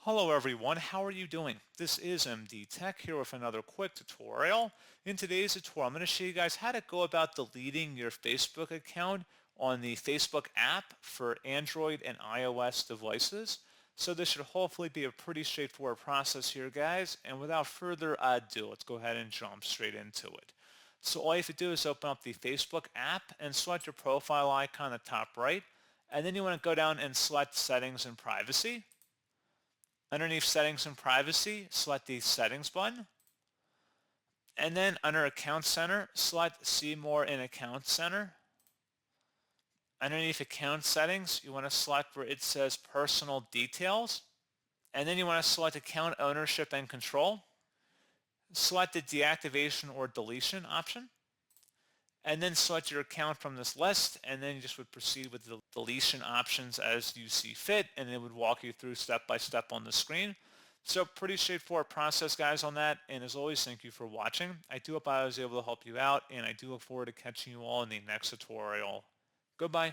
Hello everyone, how are you doing? This is MD Tech here with another quick tutorial. In today's tutorial, I'm going to show you guys how to go about deleting your Facebook account on the Facebook app for Android and iOS devices. So this should hopefully be a pretty straightforward process here, guys. And without further ado, let's go ahead and jump straight into it. So all you have to do is open up the Facebook app and select your profile icon at the top right. And then you want to go down and select Settings and Privacy. Underneath Settings and Privacy, select the Settings button. And then under Account Center, select See More in Account Center. Underneath Account Settings, you want to select where it says Personal Details. And then you want to select Account Ownership and Control. Select the Deactivation or Deletion option. And then select your account from this list, and then you just would proceed with the deletion options as you see fit, and it would walk you through step by step on the screen. So pretty straightforward process, guys, on that. And as always, thank you for watching. I do hope I was able to help you out, and I do look forward to catching you all in the next tutorial. Goodbye.